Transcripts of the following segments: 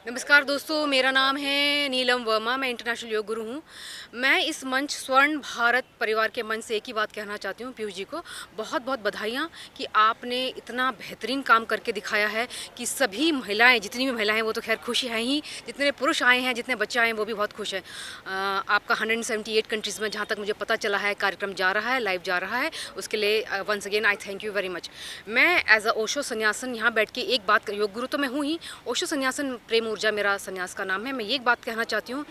नमस्कार दोस्तों, मेरा नाम है नीलम वर्मा। मैं इंटरनेशनल योग गुरु हूँ। मैं इस मंच स्वर्ण भारत परिवार के मंच से एक ही बात कहना चाहती हूँ पीयूष जी को, बहुत बहुत बधाइयाँ कि आपने इतना बेहतरीन काम करके दिखाया है कि सभी महिलाएं, जितनी भी महिलाएं हैं वो तो खैर खुश हैं ही, जितने पुरुष आए हैं, जितने बच्चे आए हैं वो भी बहुत खुश हैं। आपका 178 कंट्रीज़ में जहाँ तक मुझे पता चला है कार्यक्रम जा रहा है, लाइव जा रहा है, उसके लिए once again I thank you very much. मैं एज अ ओशो संन्यासन यहाँ बैठ के एक बात, योग गुरु तो मैं हूँ ही, ओशो संन्यासन प्रेम ऊर्जा मेरा संन्यास का नाम है। मैं ये एक बात कहना चाहती हूँ,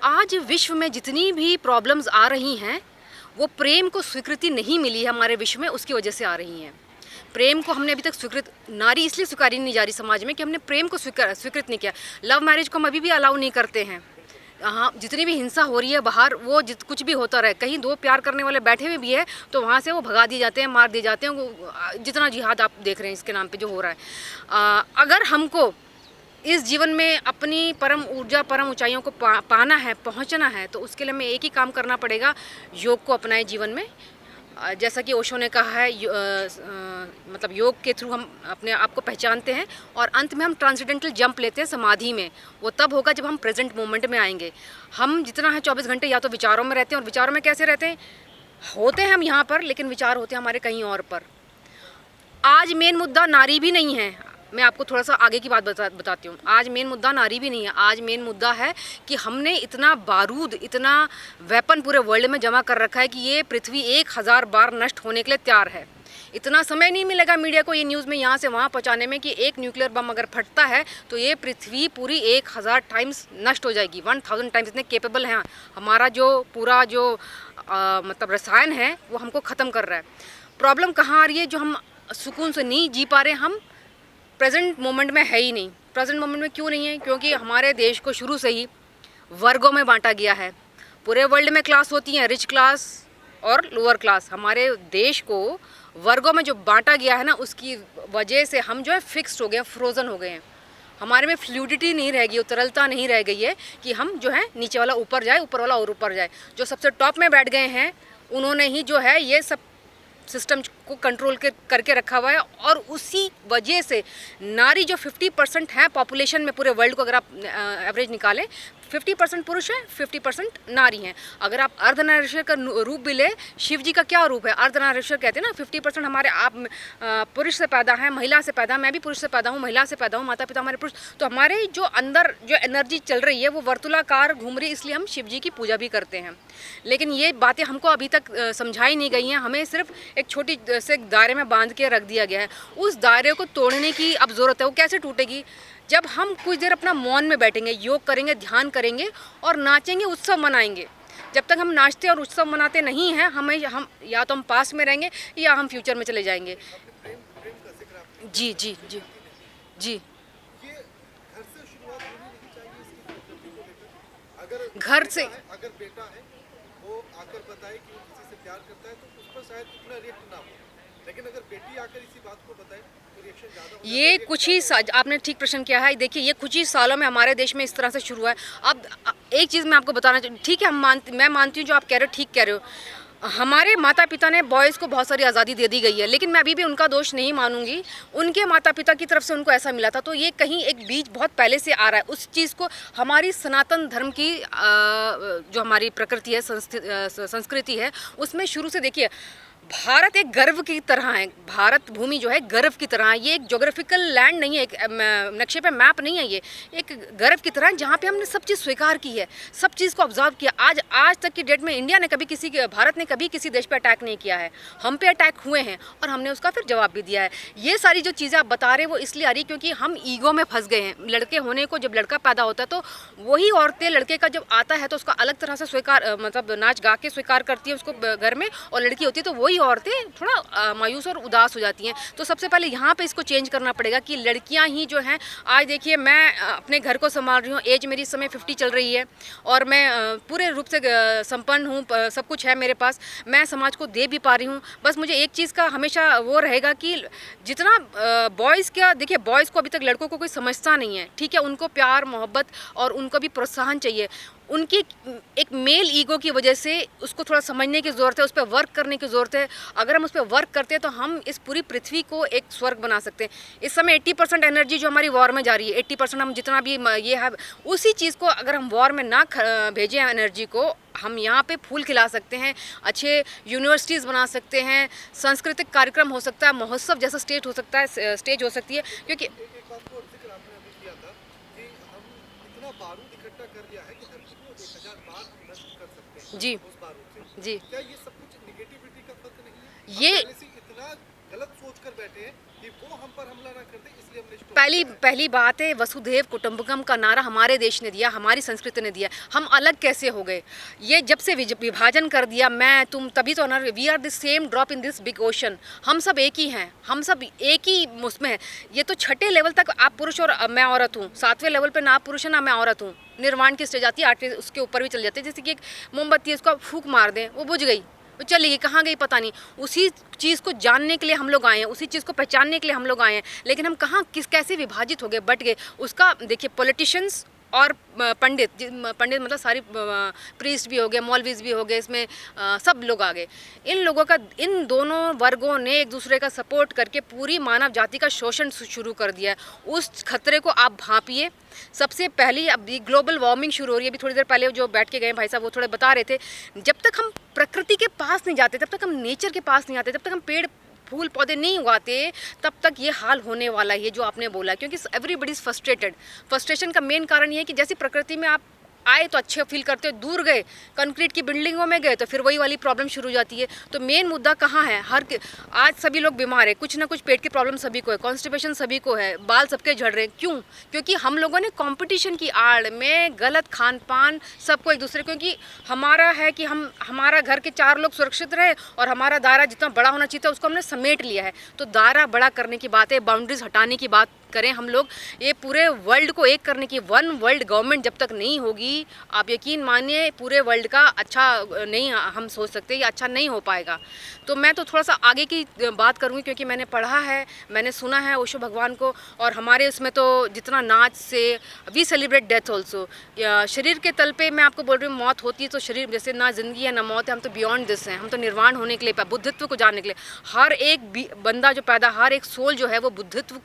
आज विश्व में जितनी भी प्रॉब्लम्स आ रही हैं वो प्रेम को स्वीकृति नहीं मिली है हमारे विश्व में, उसकी वजह से आ रही हैं। प्रेम को हमने अभी तक स्वीकृत, नारी इसलिए स्वीकारी नहीं जा रही समाज में कि हमने प्रेम को स्वीकृत नहीं किया। लव मैरिज को हम अभी भी अलाउ नहीं करते हैं। हाँ, जितनी भी हिंसा हो रही है बाहर, वो कुछ भी होता रहे, कहीं दो प्यार करने वाले बैठे हुए भी है तो वहाँ से वो भगा दिए जाते हैं, मार दिए जाते हैं। जितना जिहाद आप देख रहे हैं इसके नाम पे जो हो रहा है, अगर हमको इस जीवन में अपनी परम ऊर्जा, परम ऊंचाइयों को पाना है, पहुंचना है, तो उसके लिए हमें एक ही काम करना पड़ेगा, योग को अपनाएं जीवन में। जैसा कि ओशो ने कहा है, मतलब योग के थ्रू हम अपने आप को पहचानते हैं और अंत में हम ट्रांसेंडेंटल जंप लेते हैं समाधि में। वो तब होगा जब हम प्रेजेंट मोमेंट में आएंगे। हम जितना है 24 घंटे या तो विचारों में रहते हैं, और विचारों में कैसे रहते हैं, होते हैं हम यहाँ पर लेकिन विचार होते हैं हमारे कहीं और पर। आज मेन मुद्दा नारी भी नहीं है, मैं आपको थोड़ा सा आगे की बात बताती हूँ। आज मेन मुद्दा नारी भी नहीं है, आज मेन मुद्दा है कि हमने इतना बारूद, इतना वेपन पूरे वर्ल्ड में जमा कर रखा है कि ये पृथ्वी 1000 बार नष्ट होने के लिए तैयार है। इतना समय नहीं मिलेगा मीडिया को ये न्यूज़ में यहाँ से वहाँ पहुँचाने में कि एक न्यूक्लियर बम अगर फटता है तो ये पृथ्वी पूरी 1000 टाइम्स नष्ट हो जाएगी, 1000 टाइम्स। इतने केपेबल हैं हमारा जो पूरा जो मतलब रसायन है वो हमको ख़त्म कर रहा है। प्रॉब्लम कहाँ आ रही है, जो हम सुकून से नहीं जी पा रहे, हम प्रेजेंट मोमेंट में है ही नहीं। प्रेजेंट मोमेंट में क्यों नहीं है? क्योंकि हमारे देश को शुरू से ही वर्गों में बांटा गया है। पूरे वर्ल्ड में क्लास होती हैं, रिच क्लास और लोअर क्लास। हमारे देश को वर्गों में जो बांटा गया है ना, उसकी वजह से हम जो है फिक्स्ड हो गए हैं, फ्रोज़न हो गए हैं। हमारे में फ्लूइडिटी नहीं रह गई, तरलता नहीं रह गई है कि हम जो है नीचे वाला ऊपर जाए, ऊपर वाला और ऊपर जाए। जो सबसे टॉप में बैठ गए हैं उन्होंने ही जो है ये सब सिस्टम को कंट्रोल करके रखा हुआ है। और उसी वजह से नारी जो 50% है पॉपुलेशन में पूरे वर्ल्ड को, अगर आप एवरेज निकालें, 50% पुरुष है, 50% नारी हैं। अगर आप अर्धनारीश्वर का रूप भी ले, शिव जी का क्या रूप है? अर्धनारीश्वर कहते हैं ना। 50% हमारे आप पुरुष से पैदा है, महिला से पैदा, मैं भी पुरुष से पैदा हूँ, महिला से पैदा हूँ, माता पिता हमारे पुरुष। तो हमारे जो अंदर जो एनर्जी चल रही है वो वर्तुलाकार घूम रही है, इसलिए हम शिव जी की पूजा भी करते हैं। लेकिन ये बातें हमको अभी तक समझाई नहीं गई हैं। हमें सिर्फ एक छोटी से दायरे में बांध के रख दिया गया है। उस दायरे को तोड़ने की अब ज़रूरत है। वो कैसे टूटेगी? जब हम कुछ देर अपना मौन में बैठेंगे, योग करेंगे, ध्यान करेंगे और नाचेंगे, उत्सव मनाएंगे। जब तक हम नाचते और उत्सव मनाते नहीं हैं, हम या तो हम पास में रहेंगे या हम फ्यूचर में चले जाएंगे। जी जी जी जी। घर से अगर बेटा है वो आकर बताए कि वो किसी से प्यार करता है तो उस पर शायद इतना रिएक्ट ना हो, लेकिन अगर बेटी आकर इसी बात को बताए तो रिएक्शन ज़्यादा हो। ये कुछ ही आपने ठीक प्रश्न किया है। देखिए, ये कुछ ही सालों में हमारे देश में इस तरह से शुरू है। अब एक चीज़ मैं आपको बताना चाहूँ, ठीक है, मैं मानती हूँ जो आप कह रहे हो, ठीक कह रहे हो। हमारे माता पिता ने बॉयज़ को बहुत सारी आज़ादी दे दी गई है, लेकिन मैं अभी भी उनका दोष नहीं मानूंगी। उनके माता पिता की तरफ से उनको ऐसा मिला था, तो ये कहीं एक बीज बहुत पहले से आ रहा है। उस चीज़ को हमारी सनातन धर्म की जो हमारी प्रकृति है, संस्कृति है, उसमें शुरू से देखिए, भारत एक गर्व की तरह है। भारत भूमि जो है गर्व की तरह है। ये एक ज्योग्राफिकल लैंड नहीं है, एक नक्शे पे मैप नहीं है, ये एक गर्व की तरह है जहाँ पे हमने सब चीज़ स्वीकार की है, सब चीज़ को ऑब्जर्व किया। आज तक की डेट में इंडिया ने कभी भारत ने कभी किसी देश पे अटैक नहीं किया है। हम पे अटैक हुए हैं और हमने उसका फिर जवाब भी दिया है। ये सारी जो चीज़ें आप बता रहे हैं वो इसलिए आ रही क्योंकि हम ईगो में फंस गए हैं। लड़के होने को, जब लड़का पैदा होता है तो वही औरतें लड़के का जब आता है तो उसका अलग तरह से स्वीकार, मतलब नाच गा के स्वीकार करती है उसको घर में, और लड़की होती है तो वही औरतें थोड़ा मायूस और उदास हो जाती हैं। तो सबसे पहले यहाँ पे इसको चेंज करना पड़ेगा कि लड़कियाँ ही जो हैं, आज देखिए मैं अपने घर को संभाल रही हूँ, एज मेरी इस समय 50 चल रही है और मैं पूरे रूप से संपन्न हूँ, सब कुछ है मेरे पास, मैं समाज को दे भी पा रही हूँ। बस मुझे एक चीज़ का हमेशा वो रहेगा कि जितना बॉयज़ का, देखिए बॉयज़ को अभी तक लड़कों को कोई समझता नहीं है, ठीक है, उनको प्यार मोहब्बत और उनको भी प्रोत्साहन चाहिए। उनकी एक मेल ईगो की वजह से उसको थोड़ा समझने की ज़रूरत है, उस पर वर्क करने की ज़रूरत है। अगर हम उस पर वर्क करते हैं तो हम इस पूरी पृथ्वी को एक स्वर्ग बना सकते हैं। इस समय 80% एनर्जी जो हमारी वॉर में जा रही है, 80% हम जितना भी ये है, उसी चीज़ को अगर हम वॉर में ना भेजें एनर्जी को, हम यहाँ पे फूल खिला सकते हैं, अच्छे यूनिवर्सिटीज़ बना सकते हैं, सांस्कृतिक कार्यक्रम हो सकता है, महोत्सव जैसा स्टेज हो सकता है, स्टेज हो सकती है। क्योंकि एक बात को और जिक्र आपने अभी किया था कि हम इतना बारूद इकट्ठा कर लिया है कि धरती को 1000 बार नष्ट कर सकते हैं जी उस बारूद से। जी क्या ये सब कुछ निगेटिविटी का फर्क नहीं है? हम ये पहले से इतना गलत सोच कर बैठे हैं कि वो हम पर हमला ना कर दे, इसलिए हमने स्टॉप पहली बात है, वसुधैव कुटुंबकम का नारा हमारे देश ने दिया, हमारी संस्कृति ने दिया। हम अलग कैसे हो गए? ये जब से विभाजन कर दिया, मैं तुम, तभी तो ना, we are the same drop in this big ocean. हम सब एक ही हैं, हम सब एक ही उसमें हैं। ये तो छठे लेवल तक आप पुरुष और मैं औरत हूँ, 7वें लेवल पे ना आप पुरुष है ना मैं औरत हूँ। निर्वाण की स्टेज आती है, 8वें उसके ऊपर भी चल जाते हैं। जैसे कि एक मोमबत्ती है, उसको आप फूंक मार दें, वो बुझ गई, वो चली गई, कहाँ गई पता नहीं। उसी चीज़ को जानने के लिए हम लोग आए हैं, उसी चीज़ को पहचानने के लिए हम लोग आए हैं। लेकिन हम कहाँ कैसे विभाजित हो गए, बट गए। उसका देखिए, पॉलिटिशियंस और पंडित, पंडित मतलब सारी प्रीस्ट भी हो गए, मौलवीज भी हो गए, इसमें सब लोग आ गए। इन लोगों का, इन दोनों वर्गों ने एक दूसरे का सपोर्ट करके पूरी मानव जाति का शोषण शुरू कर दिया है। उस खतरे को आप भांपिए। सबसे पहली अब ग्लोबल वार्मिंग शुरू हो रही है। अभी थोड़ी देर पहले जो बैठ के गए भाई साहब, वो थोड़े बता रहे थे, जब तक हम प्रकृति के पास नहीं जाते, तब तक हम नेचर के पास नहीं आते, जब तक हम पेड़ फूल पौधे नहीं उगाते, तब तक ये हाल होने वाला है, जो आपने बोला। क्योंकि एवरीबडी इज़ फ्रस्ट्रेटेड। फ्रस्ट्रेशन का मेन कारण ये है कि जैसी प्रकृति में आप आए तो अच्छे फील करते हो, दूर गए, कंक्रीट की बिल्डिंगों में गए, तो फिर वही वाली प्रॉब्लम शुरू हो जाती है। तो मेन मुद्दा कहाँ है? आज सभी लोग बीमार है, कुछ ना कुछ पेट की प्रॉब्लम सभी को है, कॉन्स्टिपेशन सभी को है, बाल सबके झड़ रहे हैं। क्यों? क्योंकि हम लोगों ने कंपटीशन की आड़ में गलत खान पान, सबको एक दूसरे, क्योंकि हमारा है कि हमारा घर के 4 लोग सुरक्षित रहे और हमारा दायरा जितना बड़ा होना चाहिए था उसको हमने समेट लिया है। तो दायरा बड़ा करने की बात है, बाउंड्रीज हटाने की बात करें हम लोग। ये पूरे वर्ल्ड को एक करने की वन वर्ल्ड गवर्नमेंट जब तक नहीं होगी, आप यकीन मानिए पूरे वर्ल्ड का अच्छा नहीं हम सोच सकते, ये अच्छा नहीं हो पाएगा। तो मैं तो थोड़ा सा आगे की बात करूँगी, क्योंकि मैंने पढ़ा है, मैंने सुना है ओशो भगवान को, और हमारे उसमें तो जितना नाच से वी सेलिब्रेट डेथ ऑल्सो। शरीर के तल पे मैं आपको बोल रही हूँ, मौत होती है तो शरीर, जैसे ना ज़िंदगी है ना मौत है, हम तो बियॉन्ड दिस हैं। हम तो निर्वाण होने के लिए, बुद्धित्व को जानने के लिए, हर एक बंदा जो पैदा, हर एक सोल जो है वो बुद्धित्व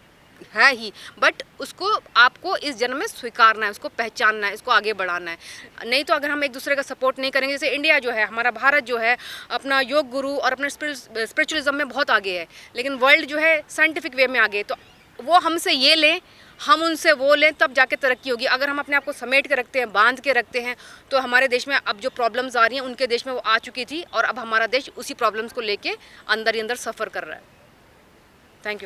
है ही, बट उसको आपको इस जन्म में स्वीकारना है, उसको पहचानना है, इसको आगे बढ़ाना है। नहीं तो अगर हम एक दूसरे का सपोर्ट नहीं करेंगे, जैसे इंडिया जो है, हमारा भारत जो है, अपना योग गुरु और अपने स्पिरिचुअलिज्म में बहुत आगे है, लेकिन वर्ल्ड जो है साइंटिफिक वे में आगे है। तो वो हमसे ये लें, हम उनसे वो लें, तब जाके तरक्की होगी। अगर हम अपने आप को समेट के रखते हैं, बांध के रखते हैं, तो हमारे देश में अब जो प्रॉब्लम्स आ रही हैं, उनके देश में वो आ चुकी थी, और अब हमारा देश उसी प्रॉब्लम्स को लेके अंदर ही अंदर सफ़र कर रहा है। Thank you.